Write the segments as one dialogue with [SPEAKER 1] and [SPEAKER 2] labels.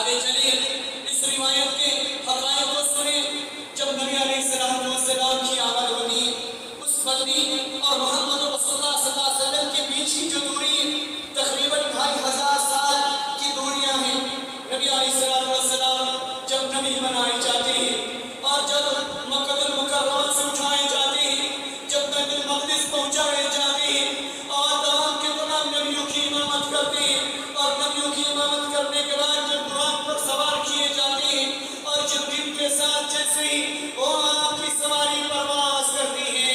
[SPEAKER 1] آگے چلے اس روایت کے حقائق کو سنیں. جب نبی علیہ السلام کی آمد ہوتی اس بدری اور محمد رسول اللہ صلی اللہ علیہ وسلم کے بیچ کی جو دوری تقریباً 2500 سال کی دوریاں ہیں. نبی علیہ السلام جب نبی بنائے جاتے ہیں اور جب مکہ المکرمہ سے اٹھائے جاتے ہیں، جب بیت المقدس پہنچائے جاتے ہیں اور تمام کے تمام نبیوں کی امامت کرتے ہیں، اور نبیوں کی امامت کرنے کے بعد جب براق پر سوار کیے جاتے ہیں اور جبریل کے ساتھ جیسے ہی وہ آپ کی سواری پرواز کرتی ہے،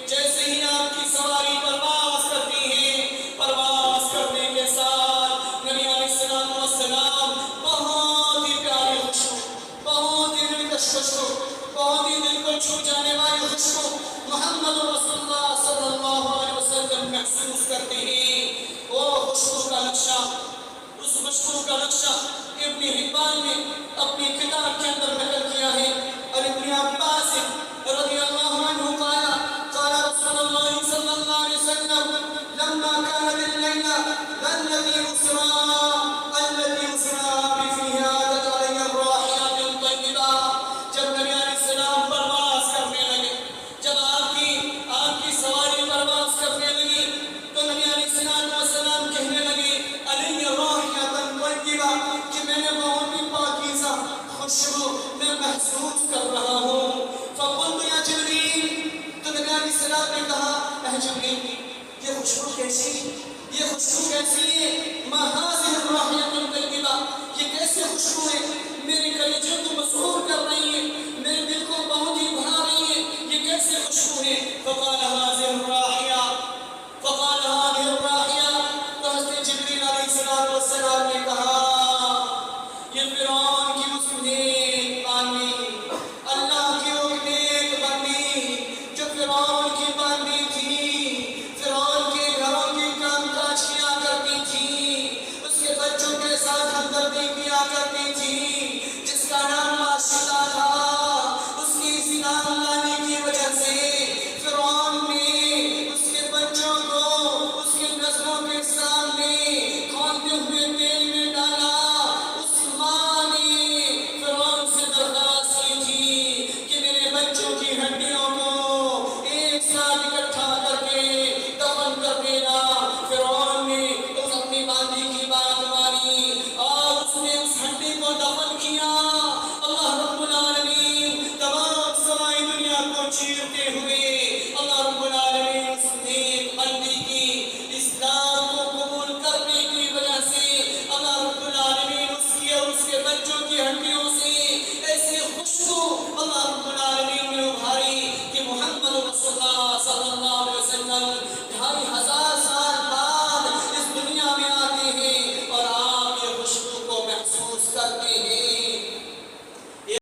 [SPEAKER 1] جیسے ہی آپ کی سواری پرواز کرتی ہے، پرواز کرنے کے ساتھ نبی علیہ السلام بہت ہی پیاری خوشبو، بہت ہی دلکش خوشبو، بہت ہی دل کو چھو جانے والی خوشبو محمد رسول اللہ صلی اللہ علیہ وسلم محسوس کرتے ہیں. وہ خوشبو کا نقشہ، اس خوشبو کا نقشہ ابن حبان نے اپنی کتاب کے اندر نقل کیا ہے. اور ابن عباس رضی اللہ عنہ قال رسول اللہ صلی اللہ علیہ وسلم لما كان بالليل الذي أسرى فيه عادت علي الراحلات الطيبة. جب نبی علیہ السلام پرواز کرنے لگے، جب آپ کی سواری پرواز کرنے لگی تو نبی علیہ السلام کہنے لگے علی الراحلات الطیبہ کہ میں نے بہت ہی پاکیزہ خوشبو میں محسوس کر رہا ہوں. فقلت یا جبریل، تو نبی علیہ السلام نے کہا اے جبریل یہ خوشبو کیسی ہے، یہ خوشبو کیسی ہے؟ ما هذه الراحلة الطیبہ، یہ کیسے خوشبو ہے؟ میرے کلیجے کو مسحور کر رہی ہے، میرے دل کو بہت ہی بھا رہی ہے، یہ کیسے خوشبو ہے؟ فقال هذه الراحلة، تو حضرت جبریل علیہ السلام نے کہا یہ فرعون کی اس نیک باندی، اللہ کی وہ نیک بندی جو فرعون کی باندی تھی، فرعون کے گھروں کی کام کاج کیا کرتی تھی، اس کے بچوں کے ساتھ ہمدردی کیا کرتی تھی، جس کا نام ماشطہ تھا. اس کی اس نام لانے کی وجہ سے فرعون نے اس کے بچوں کو اس کے نسلوں کے سامنے کھولتے ہوئے تیل میں ڈالا. اس ماں نے فرعون سے درخواست کی تھی کہ میرے بچوں کی ہڈیوں کو ایک ساتھ اکٹھا کر کے دفن کر دینا. فرعون نے اس اپنی باندی کی بات مانی اور اس نے اس ہڈی کو دفن کیا. اللہ رب العالمین تمام سمائی دنیا کو چیرتے ہوئے اللہ رب العالمین اس نیک بندی کی اسلام کو قبول کرنے کی وجہ سے اللہ رب العالمین اس کی اور اس کے بچوں کی ہڈیوں سے ایسے خوشبو اللہ رب العالمین